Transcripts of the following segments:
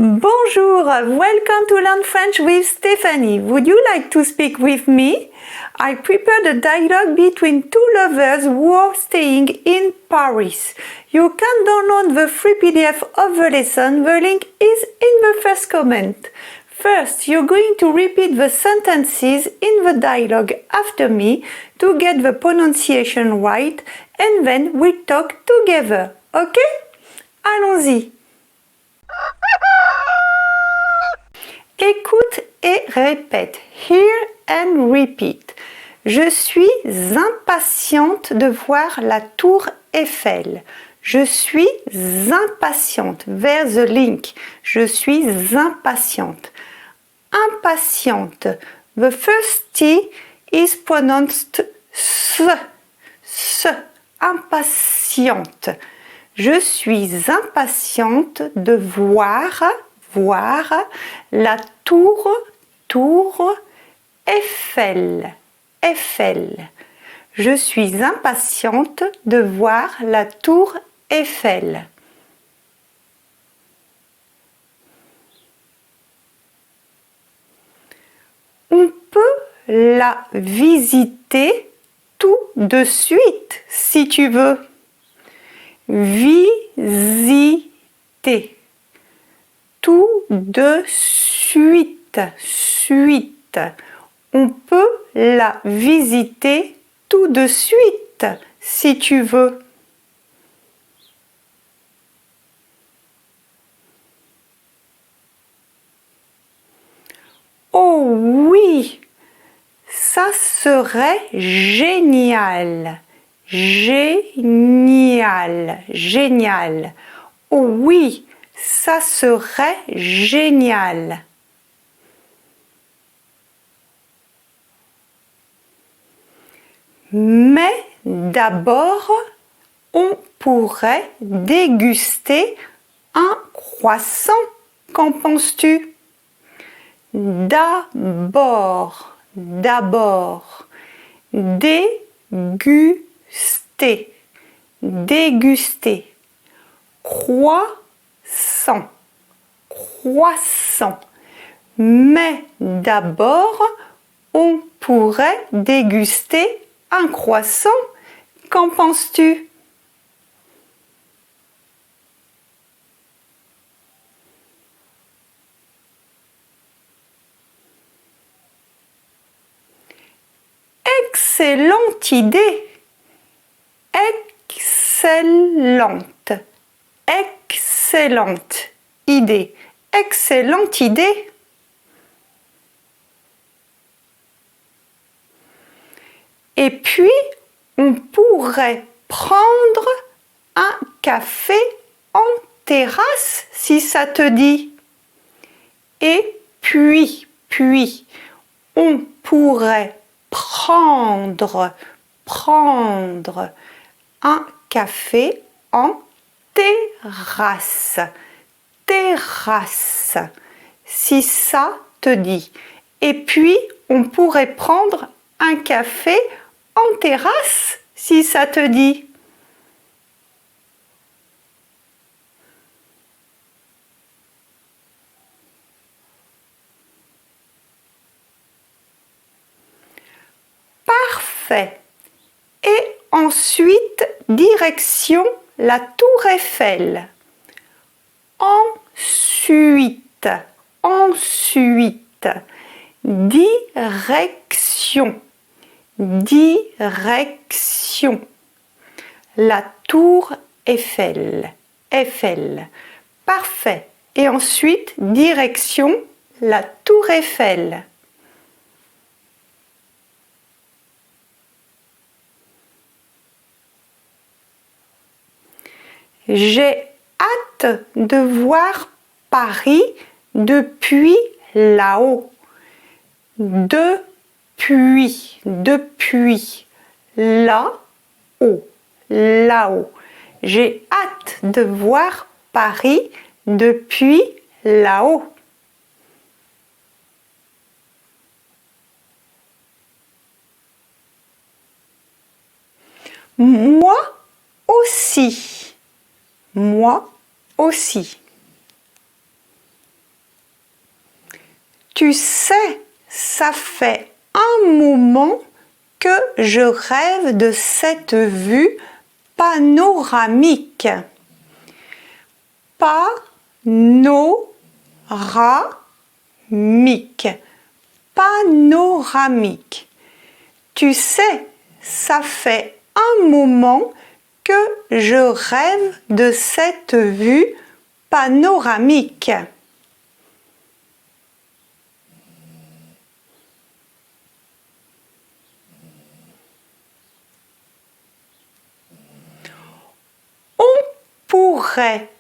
Bonjour, welcome to Learn French with Stephanie. Would you like to speak with me? I prepared a dialogue between two lovers who are staying in Paris. You can download the free PDF of the lesson. The link is in the first comment. First, you're going to repeat the sentences in the dialogue after me to get the pronunciation right, and then we talk together. Okay? Allons-y! Écoute et répète. Hear and repeat. Je suis impatiente de voir la tour Eiffel. Je suis impatiente. There's the link. Je suis impatiente. Impatiente. The first T is pronounced S. S. Impatiente. Je suis impatiente de voir la tour Eiffel. Eiffel. Je suis impatiente de voir la tour Eiffel. On peut la visiter tout de suite si tu veux. Visiter. Tout de suite. Suite. On peut la visiter tout de suite si tu veux. Oh oui, ça serait génial. Génial. Génial. Oh oui, ça serait génial. Mais d'abord, on pourrait déguster un croissant. Qu'en penses-tu? D'abord. Déguster. Déguster. Croissant. Mais d'abord, on pourrait déguster un croissant. Qu'en penses-tu? Excellente idée. Excellente. Excellente idée. Excellente idée. Et puis, on pourrait prendre un café en terrasse si ça te dit. Et puis, on pourrait prendre un café en terrasse. Terrasse, si ça te dit. Et puis, on pourrait prendre un café en terrasse, si ça te dit. Parfait. Et ensuite, direction la tour Eiffel. Ensuite, direction. La tour Eiffel. Eiffel. Parfait. Et ensuite, direction la tour Eiffel. J'ai hâte de voir Paris depuis là-haut. Depuis là-haut. J'ai hâte de voir Paris depuis là-haut. Moi aussi. Moi aussi. Tu sais, ça fait un moment que je rêve de cette vue panoramique. Panoramique. Panoramique. Tu sais, ça fait un moment que je rêve de cette vue panoramique. On pourrait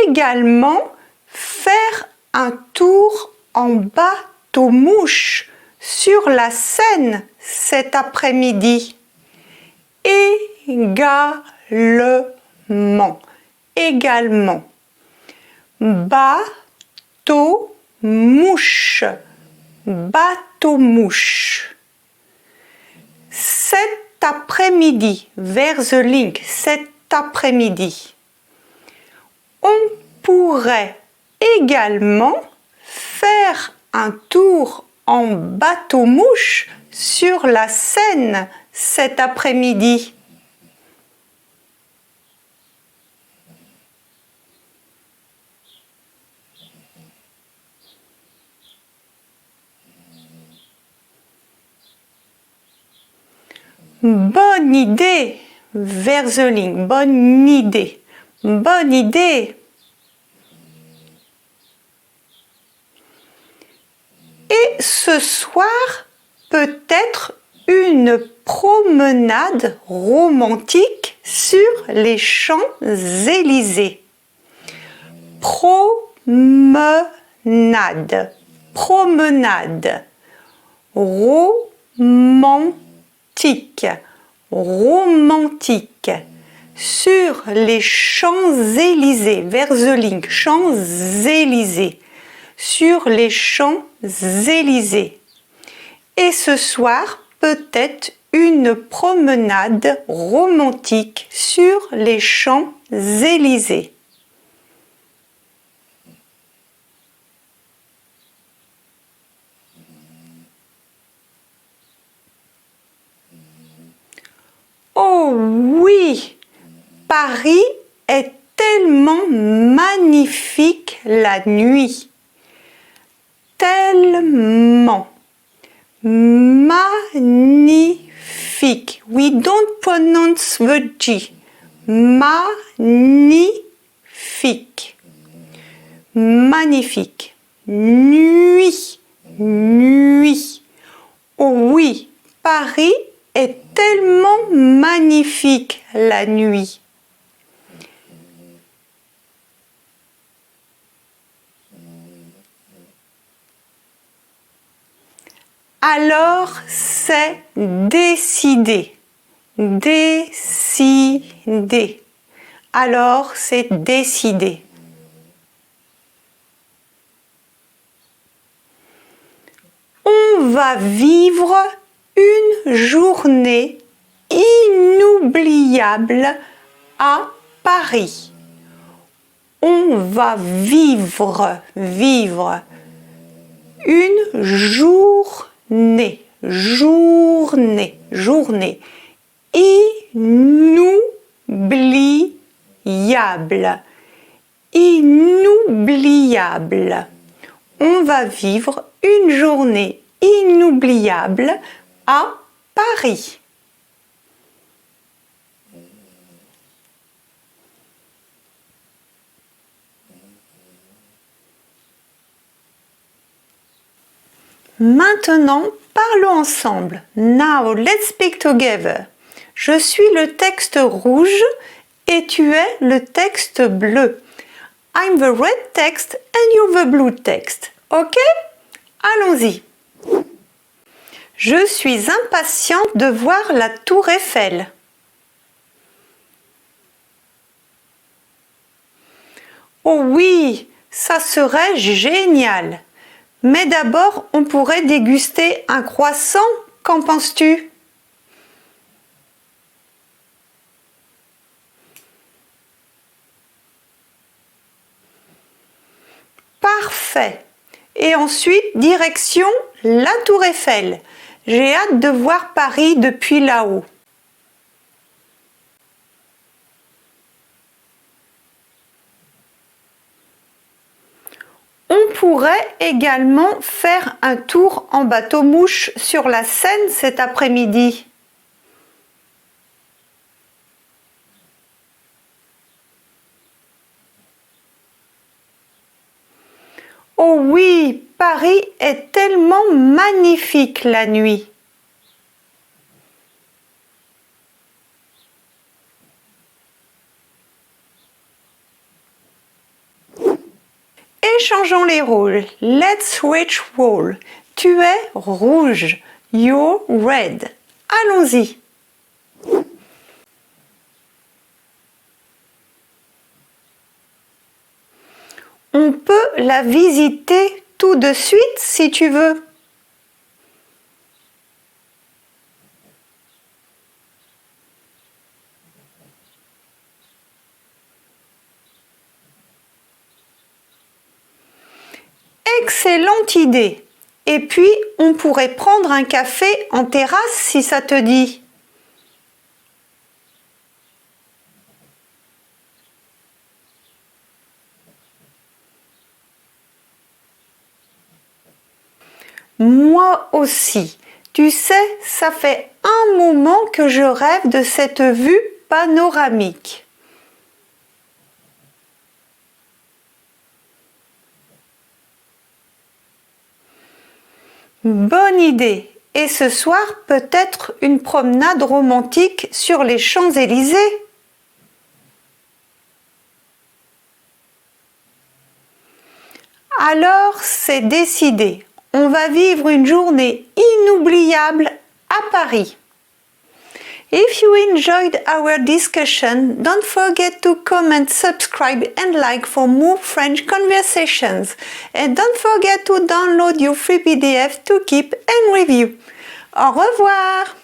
également faire un tour en bateau-mouche sur la Seine cet après-midi. Également. Bateau-mouche. Bateau-mouche. Cet après-midi, vers the link, cet après-midi. On pourrait également faire un tour en bateau-mouche sur la Seine cet après-midi. Bonne idée, vers the link, bonne idée, bonne idée. Et ce soir, peut-être une promenade romantique sur les Champs-Élysées. Promenade, promenade, romantique, romantique, sur les Champs-Élysées, vers the link, Champs-Élysées, sur les Champs-Élysées. Et ce soir, peut-être une promenade romantique sur les Champs-Élysées. Oh oui, Paris est tellement magnifique la nuit. Tellement. Magnifique. We don't pronounce the G. Magnifique. Magnifique. Nuit. Nuit. Oh oui, Paris est tellement magnifique la nuit. Alors c'est décidé. Décidé. Alors c'est décidé. On va vivre une journée inoubliable à Paris. On va vivre une journée inoubliable. On va vivre une journée inoubliable à Paris. Maintenant, parlons ensemble. Now, let's speak together. Je suis le texte rouge et tu es le texte bleu. I'm the red text and you're the blue text. Ok? Allons-y. Je suis impatiente de voir la tour Eiffel. Oh oui, ça serait génial. Mais d'abord, on pourrait déguster un croissant. Qu'en penses-tu? Parfait. et ensuite direction la Tour Eiffel. J'ai hâte de voir Paris depuis là-haut. On pourrait également faire un tour en bateau-mouche sur la Seine cet après-midi. Oh oui, Paris est tellement magnifique la nuit. Échangeons les rôles. Let's switch role. Tu es rouge. You're red. Allons-y. On peut la visiter tout de suite si tu veux. Excellente idée. Et puis, on pourrait prendre un café en terrasse si ça te dit. Moi aussi. Tu sais, ça fait un moment que je rêve de cette vue panoramique. Bonne idée. Et ce soir, peut-être une promenade romantique sur les Champs-Élysées. Alors, c'est décidé. On va vivre une journée inoubliable à Paris. If you enjoyed our discussion, don't forget to comment, subscribe and like for more French conversations. And don't forget to download your free PDF to keep and review. Au revoir!